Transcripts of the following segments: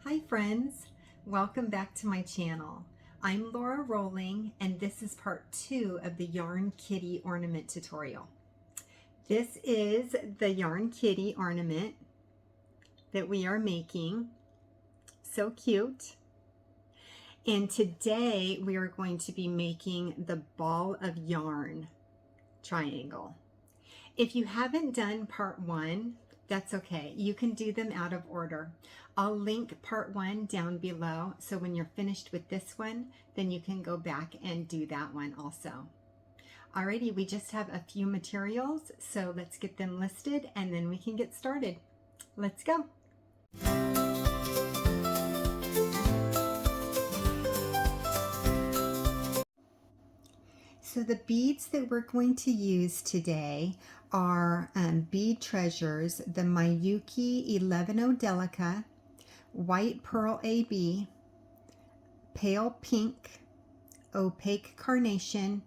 Hi friends, welcome back to my channel. I'm Lora Rolling and this is part 2 of the Yarn Kitty ornament tutorial. This is the Yarn Kitty ornament that we are making. So cute. And today we are going to be making the ball of yarn triangle. If you haven't done part 1, that's okay. You can do them out of order. I'll link part 1 down below, so when you're finished with this one, then you can go back and do that one also. Alrighty, we just have a few materials, so let's get them listed and then we can get started. Let's go. So the beads that we're going to use today are Bead Treasures, the Miyuki Delica, White Pearl AB, Pale Pink, Opaque Carnation,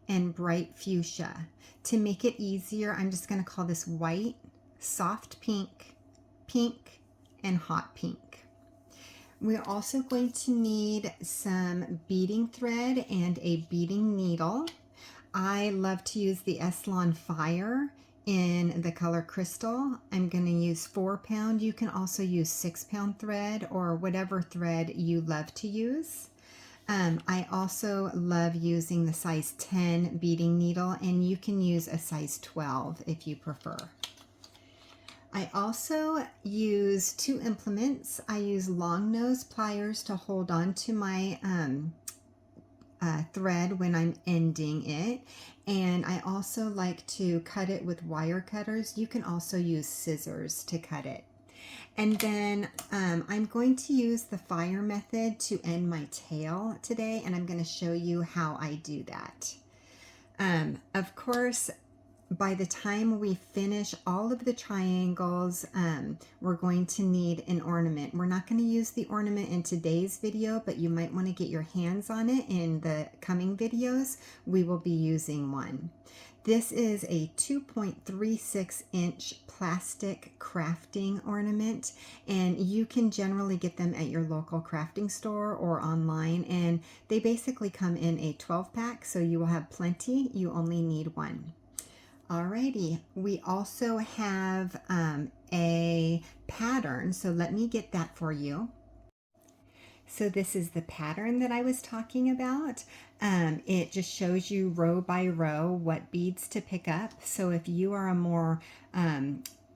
and Bright Fuchsia. To make it easier, I'm just going to call this White, Soft Pink, Pink, and Hot Pink. We're also going to need some beading thread and a beading needle. I love to use the Eslon Fire in the color Crystal. I'm going to use 4-pound. You can also use 6-pound thread or whatever thread you love to use. I also love using the size 10 beading needle, and you can use a size 12 if you prefer. I also use 2 implements. I use long nose pliers to hold on to my thread when I'm ending it, and I also like to cut it with wire cutters. You can also use scissors to cut it. And then I'm going to use the fire method to end my tail today, and I'm going to show you how I do that. Of course, by the time we finish all of the triangles, we're going to need an ornament. We're not going to use the ornament in today's video, but you might want to get your hands on it in the coming videos. We will be using one. This is a 2.36 inch plastic crafting ornament, and you can generally get them at your local crafting store or online, and they basically come in a 12 pack, so you will have plenty. You only need one. Alrighty, we also have a pattern, so let me get that for you. So this is the pattern that I was talking about. It just shows you row by row what beads to pick up. So if you are a more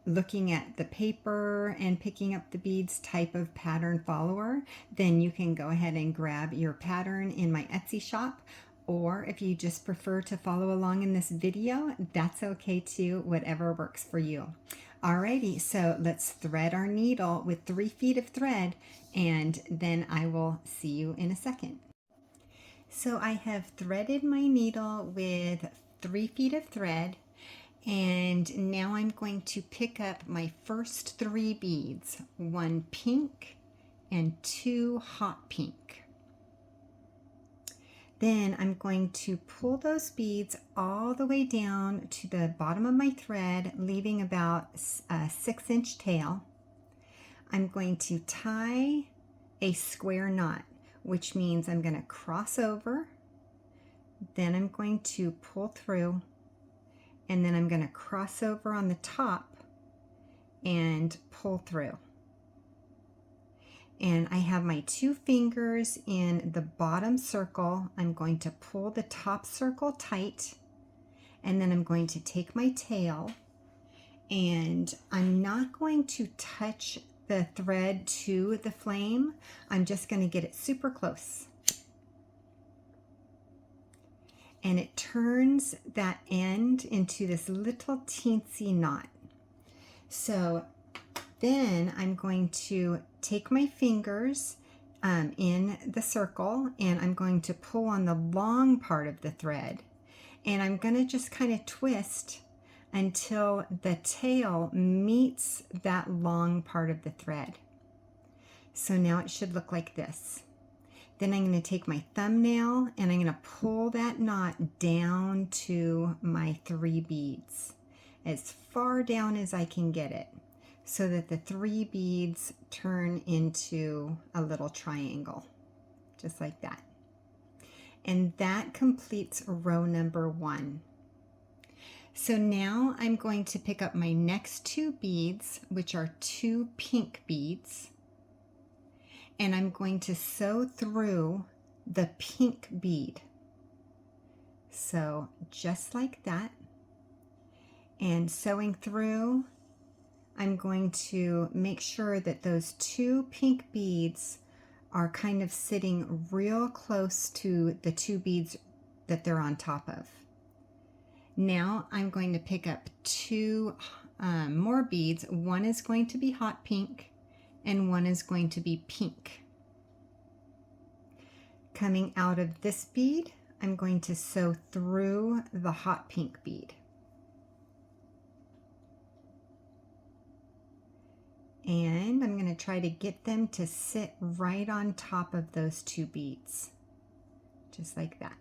looking at the paper and picking up the beads type of pattern follower, then you can go ahead and grab your pattern in my Etsy shop. Or if you just prefer to follow along in this video, that's okay too, whatever works for you. Alrighty, so let's thread our needle with 3 feet of thread, and then I will see you in a second. So I have threaded my needle with 3 feet of thread, and now I'm going to pick up my first 3 beads, 1 pink and 2 hot pink. Then I'm going to pull those beads all the way down to the bottom of my thread, leaving about a 6-inch tail. I'm going to tie a square knot, which means I'm going to cross over, then I'm going to pull through, and then I'm going to cross over on the top and pull through. And I have my 2 fingers in the bottom circle. I'm going to pull the top circle tight, and then I'm going to take my tail, and I'm not going to touch the thread to the flame. I'm just going to get it super close. And it turns that end into this little teensy knot. So then I'm going to take my fingers in the circle, and I'm going to pull on the long part of the thread, and I'm going to just kind of twist until the tail meets that long part of the thread. So now it should look like this. Then I'm going to take my thumbnail and I'm going to pull that knot down to my 3 beads, as far down as I can get it. so that the 3 beads turn into a little triangle, just like that. And that completes row number 1. So now I'm going to pick up my next 2 beads, which are 2 pink beads, and I'm going to sew through the pink bead. So just like that, and sewing through, I'm going to make sure that those 2 pink beads are kind of sitting real close to the 2 beads that they're on top of. Now I'm going to pick up 2 more beads. One is going to be hot pink and one is going to be pink. Coming out of this bead, I'm going to sew through the hot pink bead. And I'm going to try to get them to sit right on top of those 2 beads, just like that.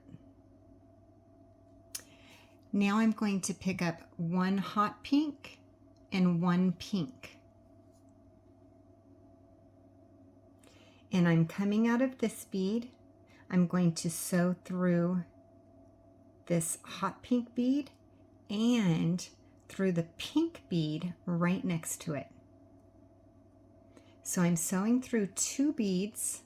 Now I'm going to pick up 1 hot pink and 1 pink. And I'm coming out of this bead. I'm going to sew through this hot pink bead and through the pink bead right next to it. So I'm sewing through 2 beads,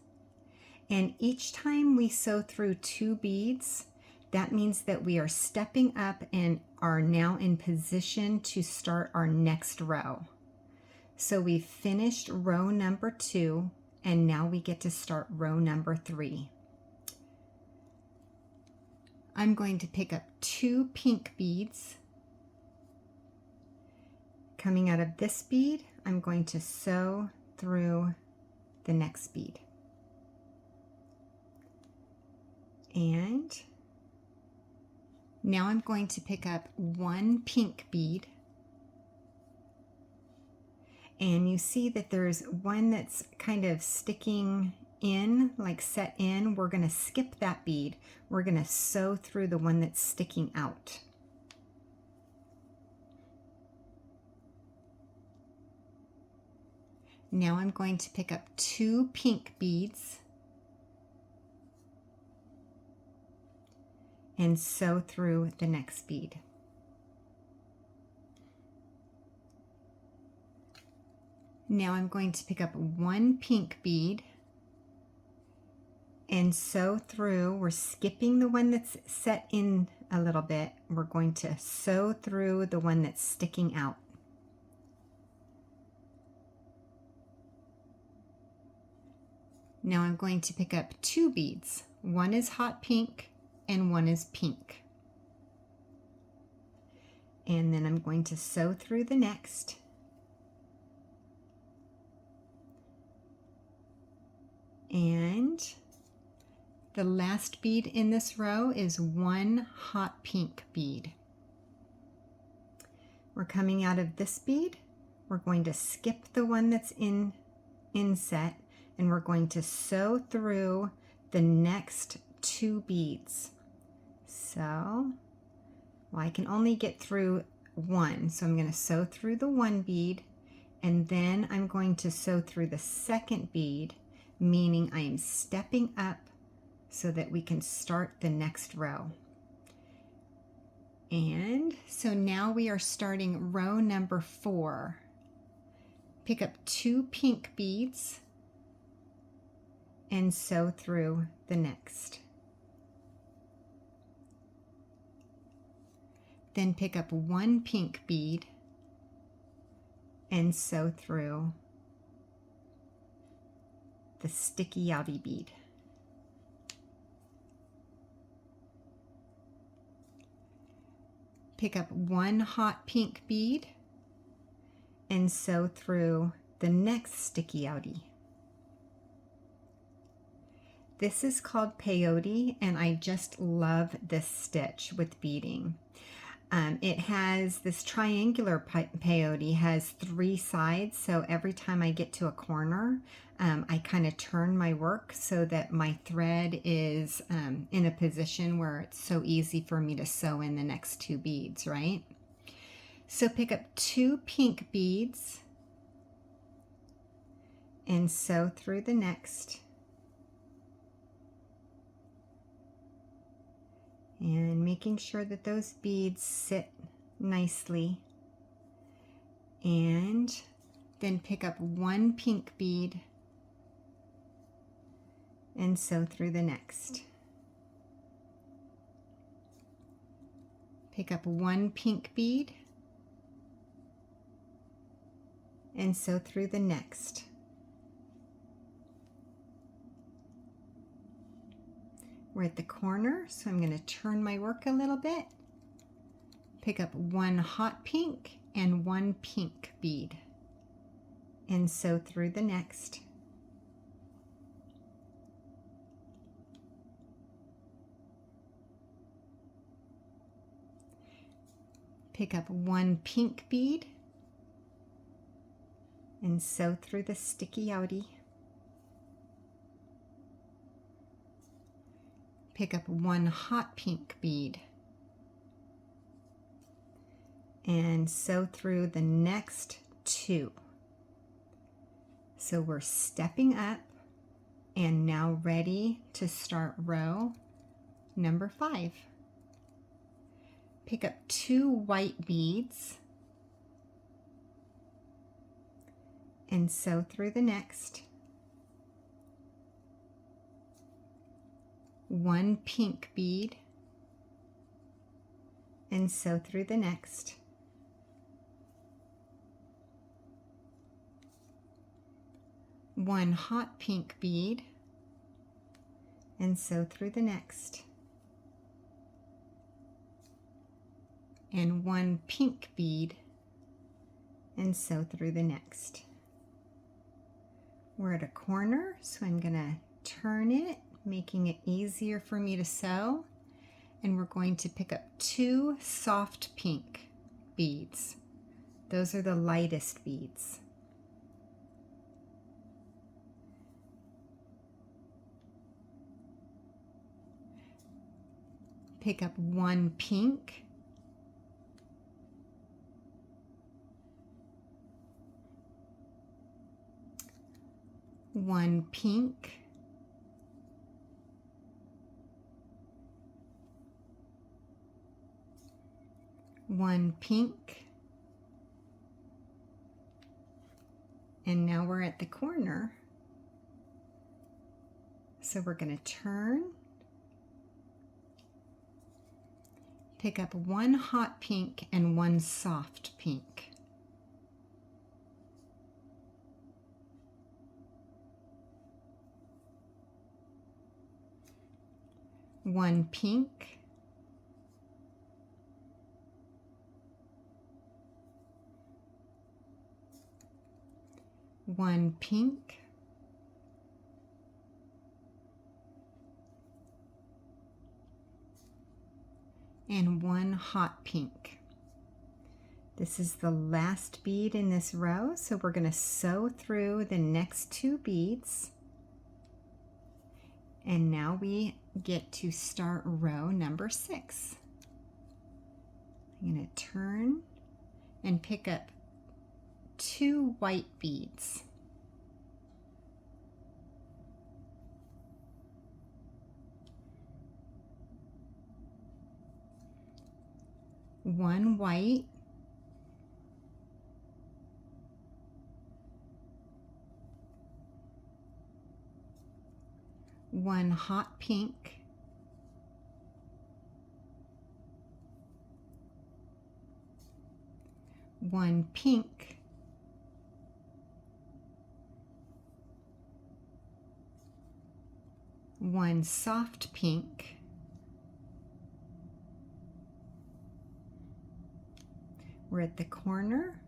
and each time we sew through 2 beads, that means that we are stepping up and are now in position to start our next row. So we've finished row number 2, and now we get to start row number 3. I'm going to pick up 2 pink beads. Coming out of this bead, I'm going to sew through the next bead. And now I'm going to pick up 1 pink bead. And you see that there's one that's kind of sticking in, like set in. We're going to skip that bead. We're going to sew through the one that's sticking out. Now I'm going to pick up 2 pink beads and sew through the next bead. Now I'm going to pick up 1 pink bead and sew through. We're skipping the one that's set in a little bit. We're going to sew through the one that's sticking out. Now I'm going to pick up 2 beads. One is hot pink and one is pink. And then I'm going to sew through the next. And the last bead in this row is 1 hot pink bead. We're coming out of this bead. We're going to skip the one that's inset, and we're going to sew through the next 2 beads. So, well, I can only get through 1, so I'm going to sew through the 1 bead, and then I'm going to sew through the 2nd bead, meaning I am stepping up so that we can start the next row. And so now we are starting row number 4. Pick up 2 pink beads and sew through the next. Then pick up 1 pink bead and sew through the sticky outy bead. Pick up 1 hot pink bead and sew through the next sticky outy. This is called peyote, and I just love this stitch with beading. It has this triangular peyote, has 3 sides, so every time I get to a corner, I kind of turn my work so that my thread is in a position where it's so easy for me to sew in the next 2 beads, right? So pick up 2 pink beads and sew through the next. And making sure that those beads sit nicely. And then pick up one pink bead and sew through the next. Pick up one pink bead and sew through the next. We're at the corner, so I'm going to turn my work a little bit. Pick up one hot pink and one pink bead and sew through the next. Pick up one pink bead and sew through the sticky outie. Pick up one hot pink bead and sew through the next two. So we're stepping up and now ready to start row number 5. Pick up 2 white beads and sew through the next. 1 pink bead and sew through the next. 1 hot pink bead and sew through the next. And 1 pink bead and sew through the next. We're at a corner, so I'm going to turn it, making it easier for me to sew. And we're going to pick up 2 soft pink beads. Those are the lightest beads. Pick up 1 pink, 1 pink, 1 pink, and now we're at the corner. So we're going to turn, pick up 1 hot pink and 1 soft pink. One pink, 1 pink, 1 hot pink. This is the last bead in this row, so we're going to sew through the next 2 beads. And now we get to start row number 6. I'm going to turn and pick up 2 white beads. One white, 1 hot pink, 1 pink, 1 soft pink, we're at the corner.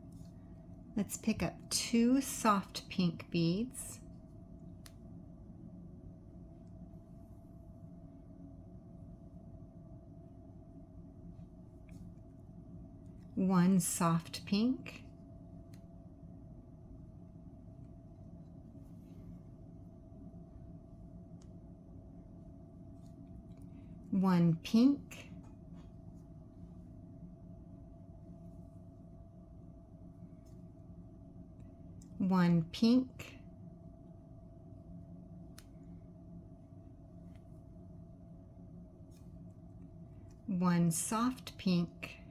Let's pick up 2 soft pink beads. One soft pink, 1 pink, 1 pink, one soft pink,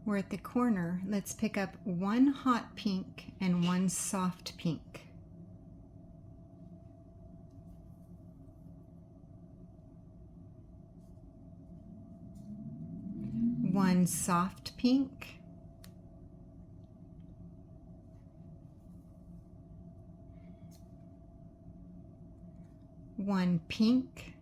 we're at the corner. Let's pick up one hot pink and one soft pink. One soft pink, one pink,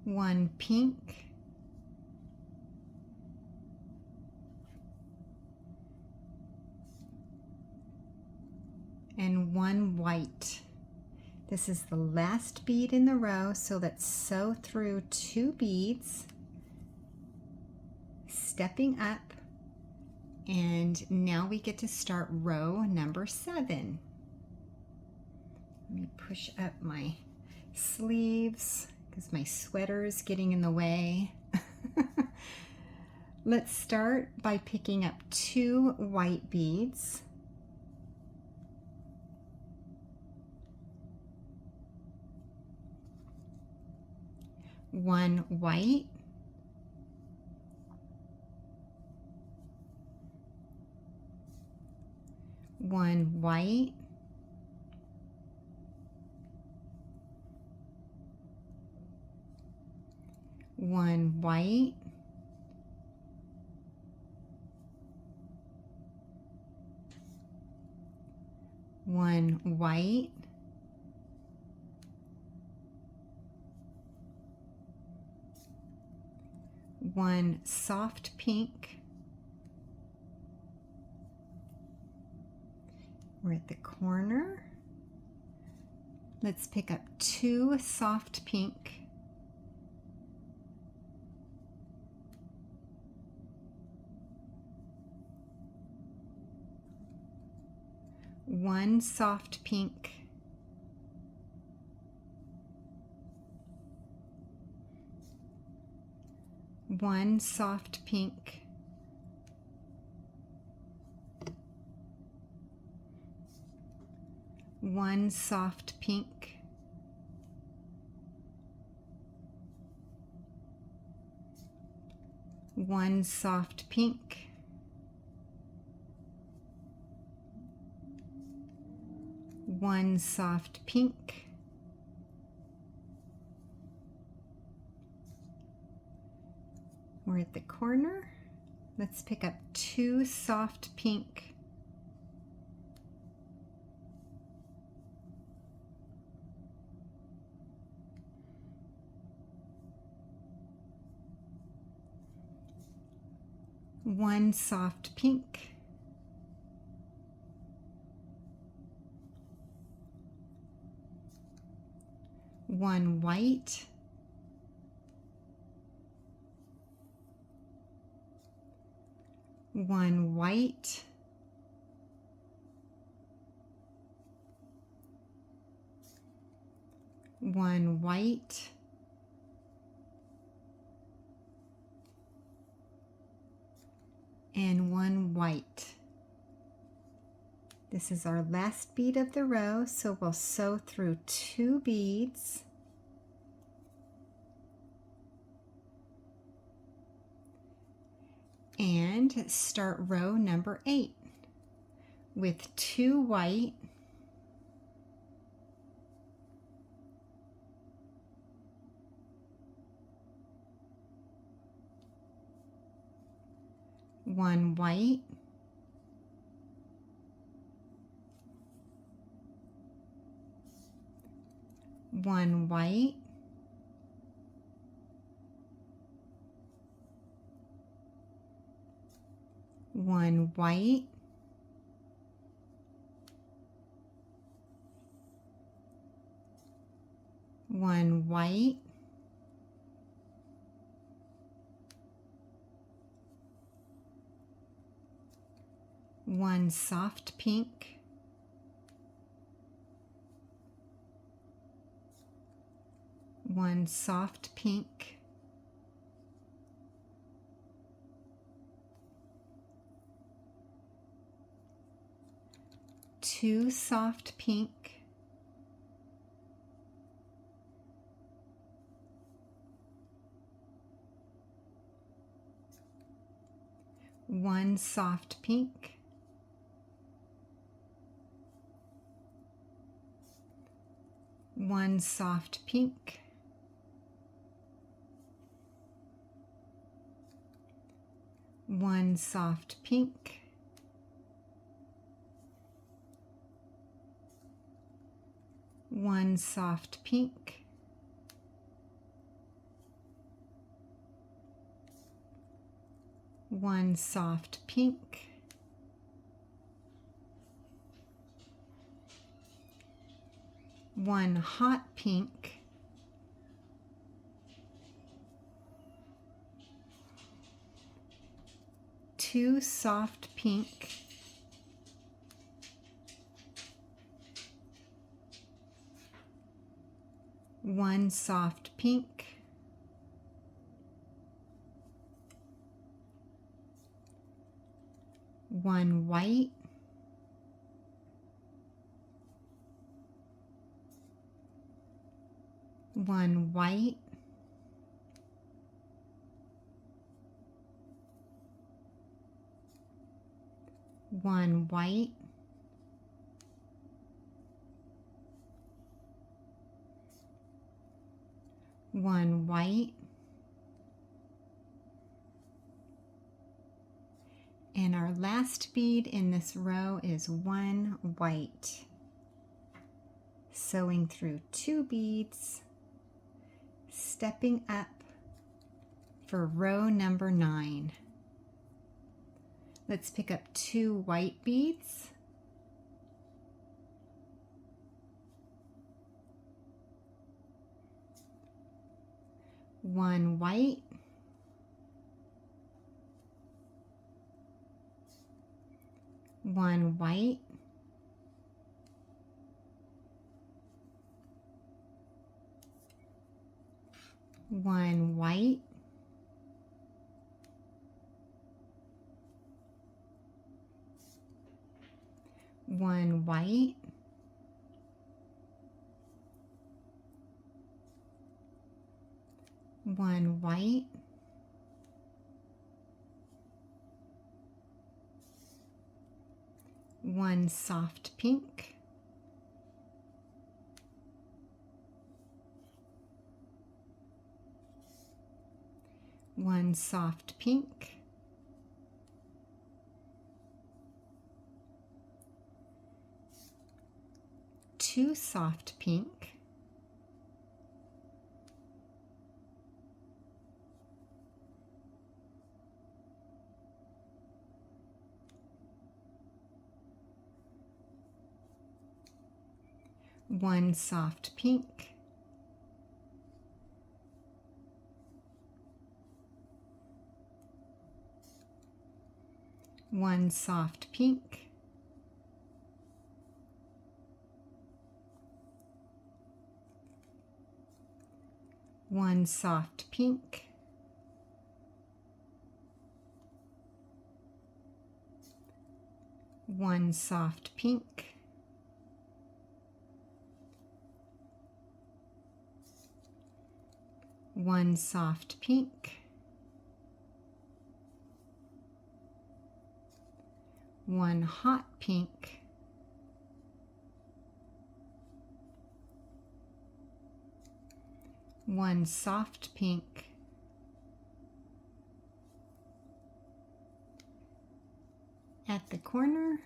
one pink, and one white. This is the last bead in the row, so let's sew through 2 beads, stepping up, and now we get to start row number 7. Let me push up my sleeves because my sweater is getting in the way. Let's start by picking up 2 white beads. One white, one white, one white, one white, one soft pink. We're at the corner. Let's pick up 2 soft pink, one soft pink, one soft pink, one soft pink, one soft pink, one soft pink, we're at the corner. Let's pick up 2 soft pink, one soft pink, one white, one white, one white, and one white. This is our last bead of the row, so we'll sew through 2 beads. And start row number 8 with 2 white, one white, one white, one white, one white, one soft pink, one soft pink, 2 soft pink, 1 soft pink, 1 soft pink, 1 soft pink, 1 soft pink, 1 soft pink, 1 hot pink, 2 soft pink, 1 soft pink, 1 white, 1 white, 1 white, 1 white, and our last bead in this row is 1 white. Sewing through 2 beads, stepping up for row number 9. Let's pick up 2 white beads, one white, one white, one white, one white, one white, one soft pink, one soft pink, two soft pink, one soft pink, one soft pink, one soft pink, one soft pink, one soft pink, one hot pink, one soft pink, at the corner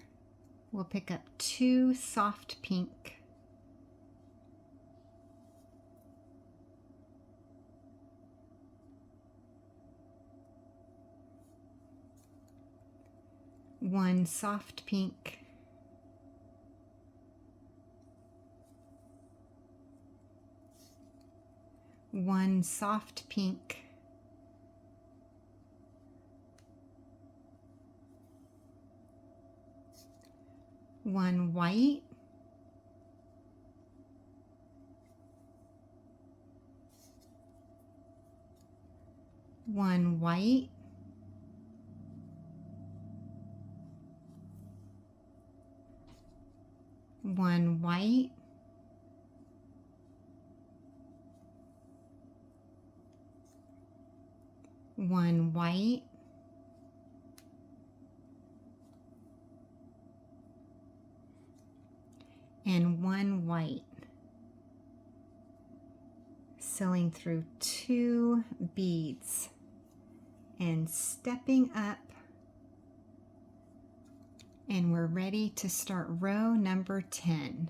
we'll pick up two soft pink, one soft pink, one soft pink, one white, one white, 1 white, one white, and 1 white, sewing through 2 beads and stepping up, and we're ready to start row number 10.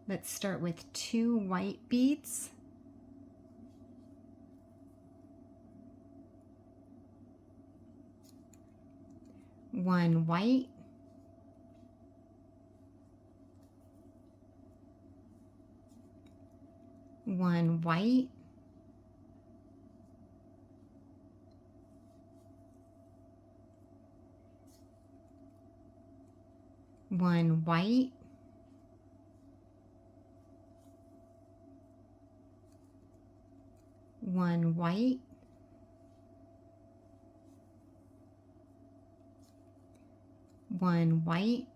Let's start with 2 white beads, one white, one white, one white, one white, one white,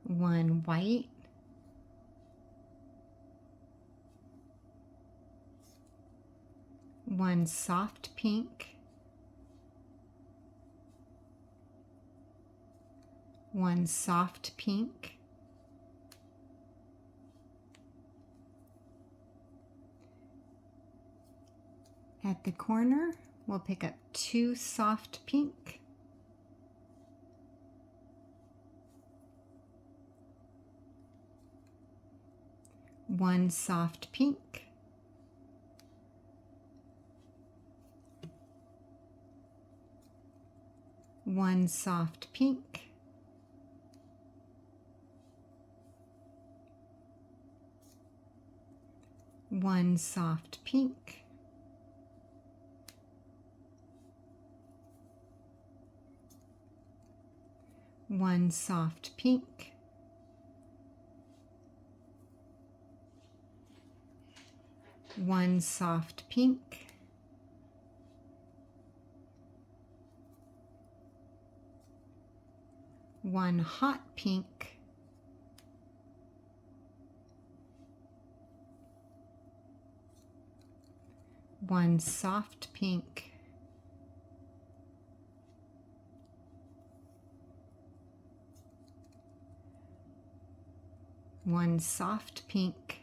one white, one soft pink, one soft pink, at the corner we'll pick up 2 soft pink, one soft pink, one soft pink, one soft pink, one soft pink, one soft pink, one hot pink, one soft pink, one soft pink,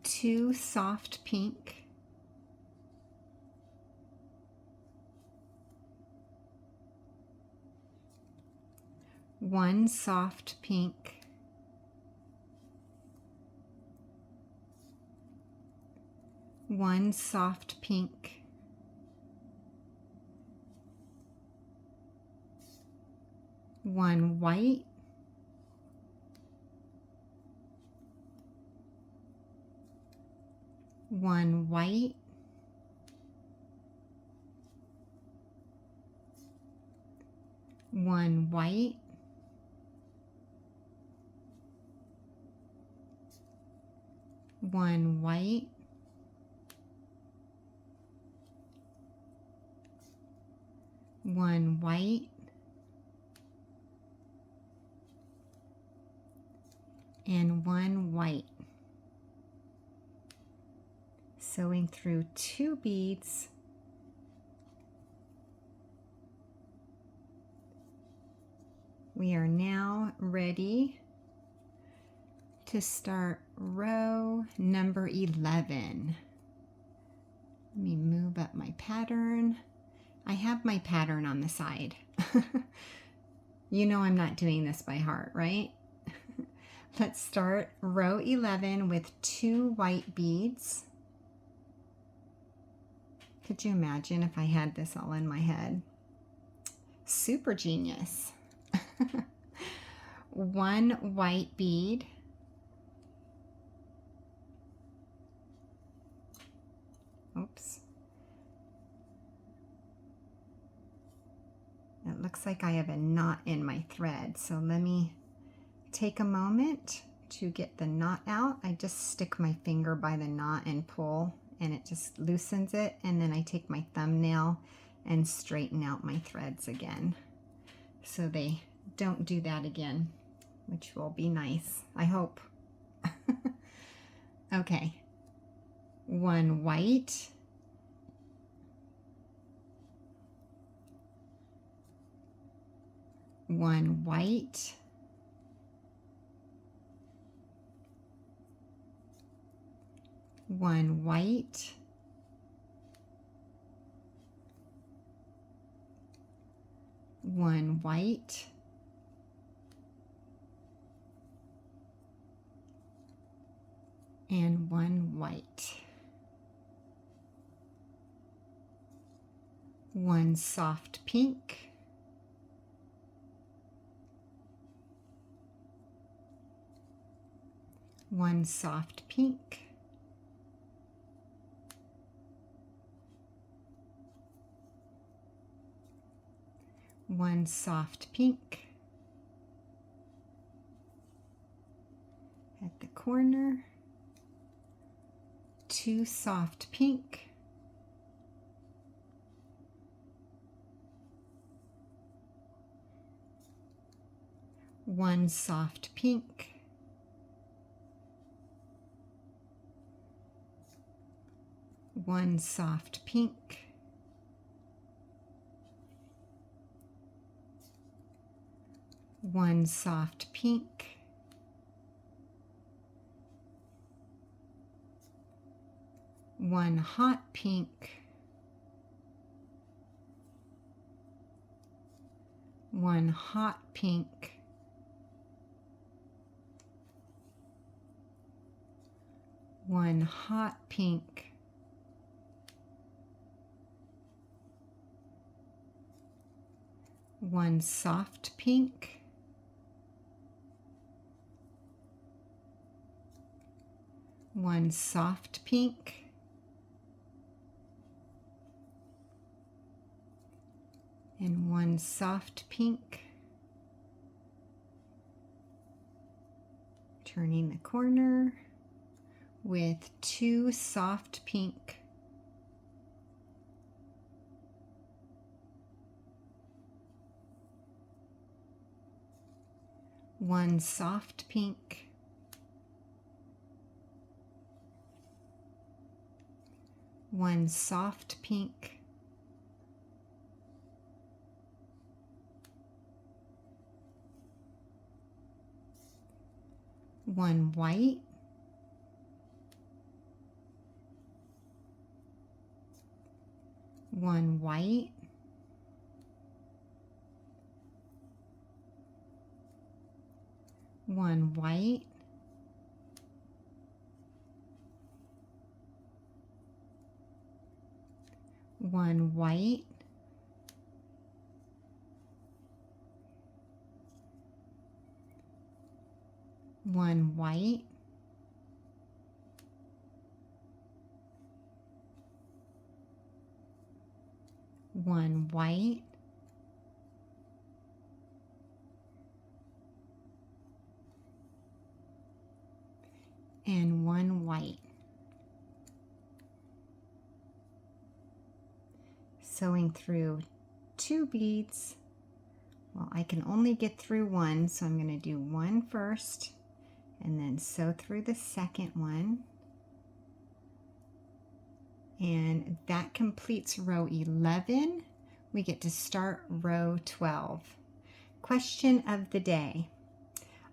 two soft pink, one soft pink, one soft pink, one white, one white, one white, one white, one white, and one white. Sewing through 2 beads, we are now ready to start row number 11. Let me move up my pattern. I have my pattern on the side. You know I'm not doing this by heart, right? Let's start row 11 with 2 white beads. Could you imagine if I had this all in my head? Super genius. 1 white bead, oops, it looks like I have a knot in my thread, so let me take a moment to get the knot out. I just stick my finger by the knot and pull and it just loosens it, and then I take my thumbnail and straighten out my threads again so they don't do that again, which will be nice, I hope. Okay, one white, one white, one white, one white, and one white. One soft pink, one soft pink, one soft pink at the corner, two soft pink, one soft pink, one soft pink, one soft pink, one hot pink, one hot pink, one hot pink, one soft pink, one soft pink, and one soft pink. Turning the corner with two soft pink, one soft pink, one soft pink, one white, one white, one white, one white, one white, one white, and one white. Sewing through two beads. Well, I can only get through one, so I'm going to do one first and then sew through the second one. And that completes row 11. We get to start row 12. Question of the day.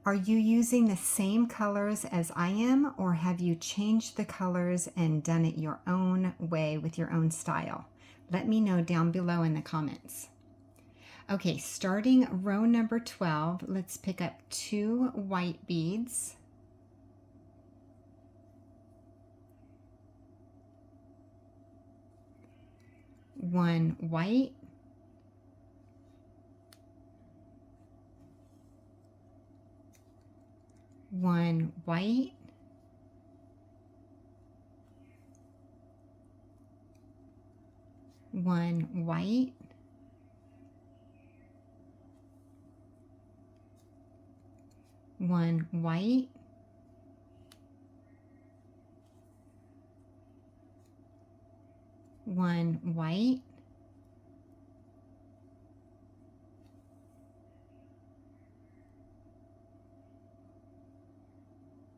Are you using the same colors as I am, or have you changed the colors and done it your own way with your own style? Let me know down below in the comments. Okay, starting row number 12, let's pick up two white beads. One white, one white, one white, one white, 1 white,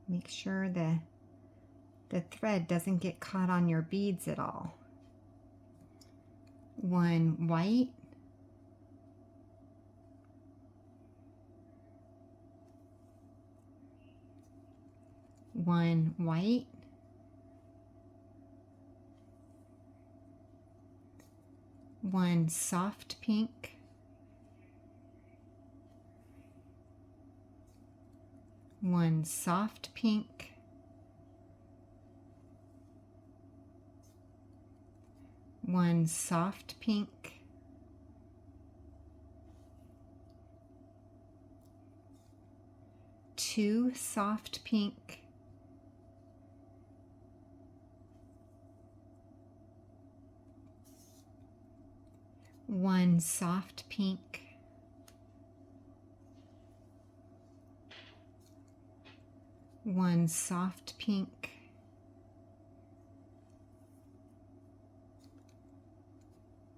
make sure the thread doesn't get caught on your beads at all. 1 white, 1 white, 1 soft pink, 1 soft pink, 1 soft pink, 2 soft pink, 1 soft pink, 1 soft pink,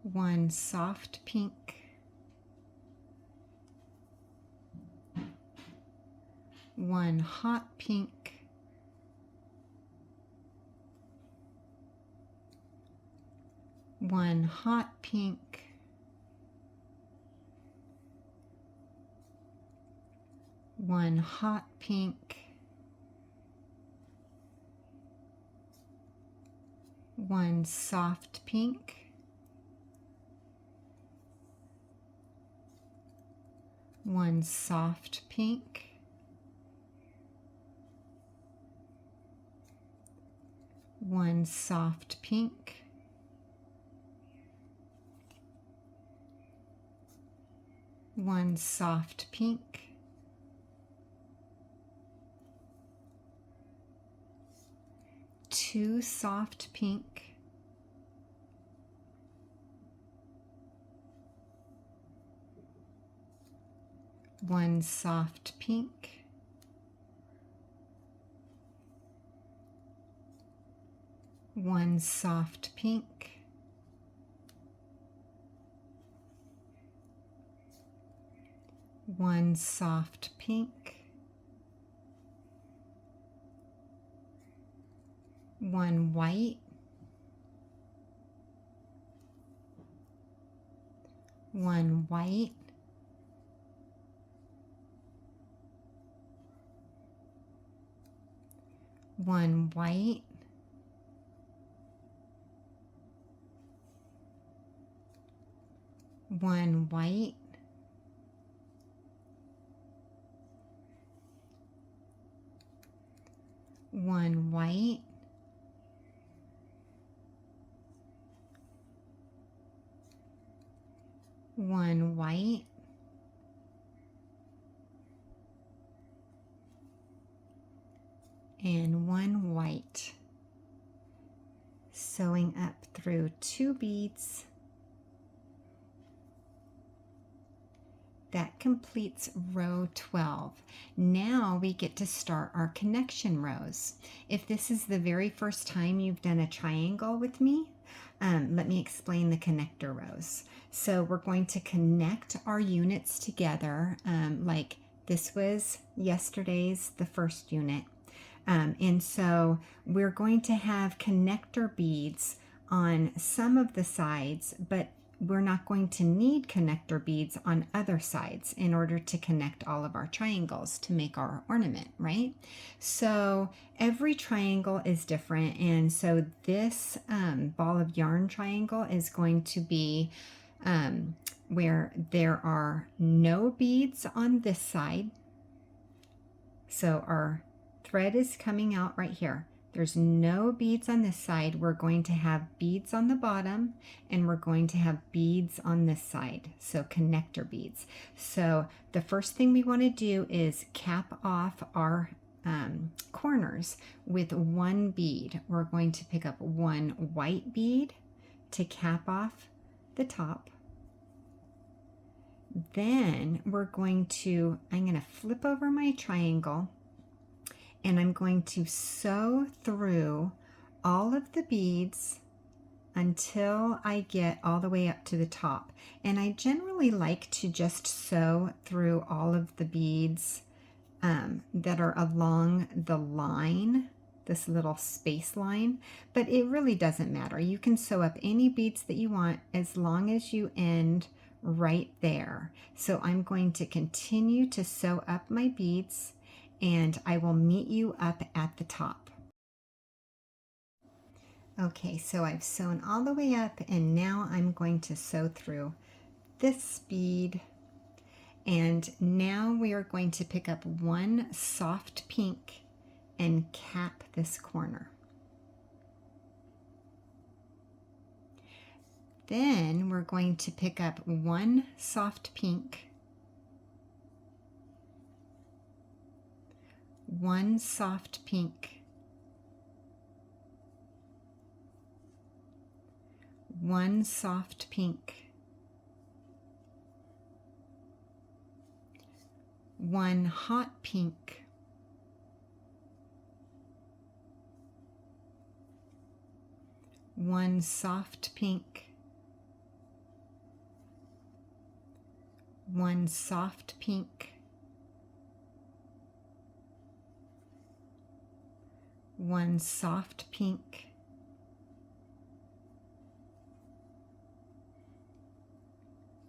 1 soft pink, 1 hot pink, 1 hot pink, 1 hot pink, 1 soft pink, 1 soft pink, 1 soft pink, 1 soft pink, 2 soft pink, 1 soft pink, 1 soft pink, 1 soft pink, 1 white, 1 white, 1 white, 1 white, one white, one white, and one white. Sewing up through 2 beads. That completes row 12. Now we get to start our connection rows. If this is the very first time you've done a triangle with me, let me explain the connector rows. So we're going to connect our units together, like this was yesterday's, the first unit. And so we're going to have connector beads on some of the sides, but we're not going to need connector beads on other sides in order to connect all of our triangles to make our ornament, right? So every triangle is different, and so this ball of yarn triangle is going to be where there are no beads on this side. So our thread is coming out right here. There's no beads on this side. We're going to have beads on the bottom, and we're going to have beads on this side, so connector beads. So the first thing we want to do is cap off our corners with 1 bead. We're going to pick up 1 white bead to cap off the top. Then we're going to, I'm going to flip over my triangle, and I'm going to sew through all of the beads until I get all the way up to the top. And I generally like to just sew through all of the beads that are along the line, this little space line, but it really doesn't matter. You can sew up any beads that you want as long as you end right there. So I'm going to continue to sew up my beads, and I will meet you up at the top. Okay, so I've sewn all the way up, and now I'm going to sew through this bead. And now we are going to pick up one soft pink and cap this corner. Then we're going to pick up one soft pink, one soft pink, one soft pink, one hot pink, one soft pink, one soft pink, one soft pink,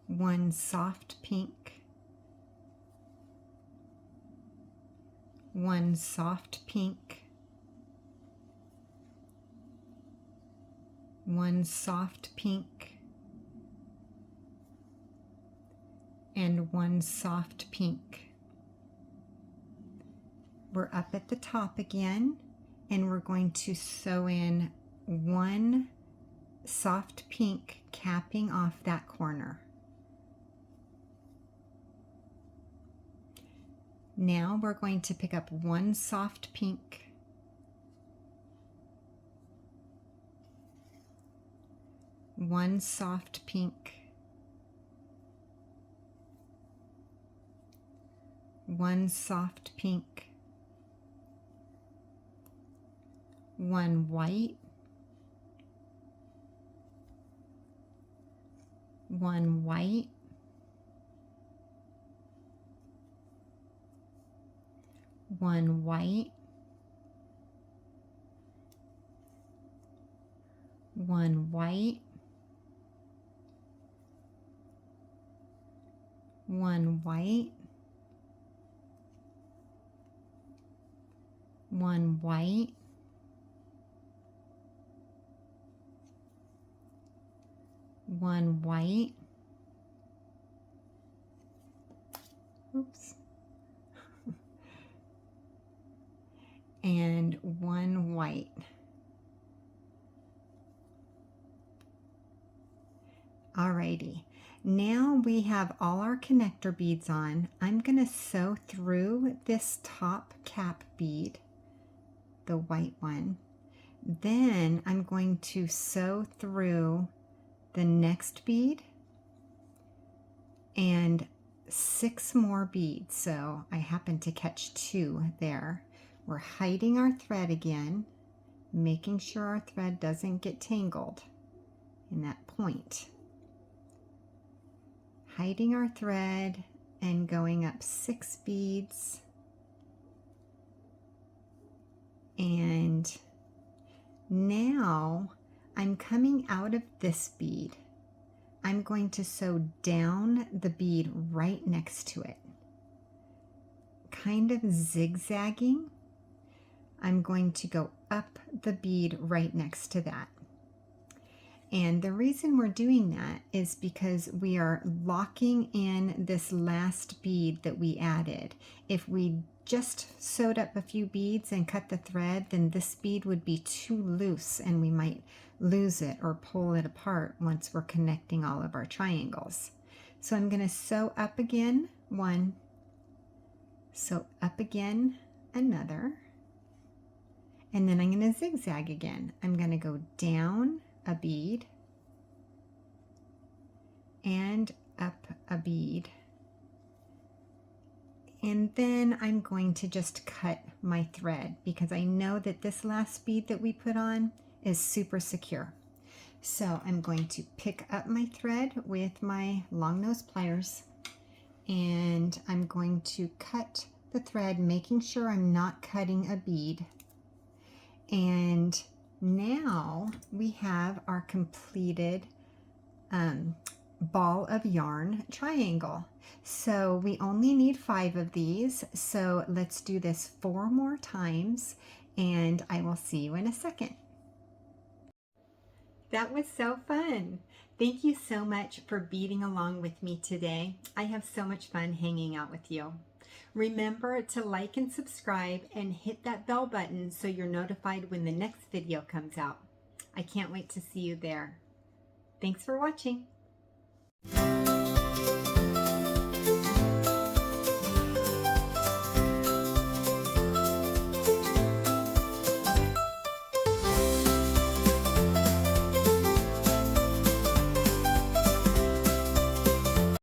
one soft pink, one soft pink, one soft pink, and one soft pink. We're up at the top again, and we're going to sew in one soft pink, capping off that corner. Now we're going to pick up one soft pink, one soft pink, one soft pink, one white, one white, one white, one white, one white, one white, one white, oops, and one white. Alrighty, now we have all our connector beads on. I'm going to sew through this top cap bead, the white one. Then I'm going to sew through the next bead and 6 more beads. So I happen to catch 2 there. We're hiding our thread again, making sure our thread doesn't get tangled in that point. Hiding our thread and going up 6 beads, and now I'm coming out of this bead. I'm going to sew down the bead right next to it, kind of zigzagging. I'm going to go up the bead right next to that. And the reason we're doing that is because we are locking in this last bead that we added. If we just sewed up a few beads and cut the thread, then this bead would be too loose and we might lose it or pull it apart once we're connecting all of our triangles. So I'm going to sew up again 1, sew up again another, and then I'm going to zigzag again. I'm going to go down a bead and up a bead, and then I'm going to just cut my thread because I know that this last bead that we put on is super secure. So I'm going to pick up my thread with my long nose pliers, and I'm going to cut the thread, making sure I'm not cutting a bead. And now we have our completed ball of yarn triangle. So we only need 5 of these. So let's do this 4 more times, and I will see you in a second. That was so fun. Thank you so much for beading along with me today. I have so much fun hanging out with you. Remember to like and subscribe and hit that bell button so you're notified when the next video comes out. I can't wait to see you there. Thanks for watching.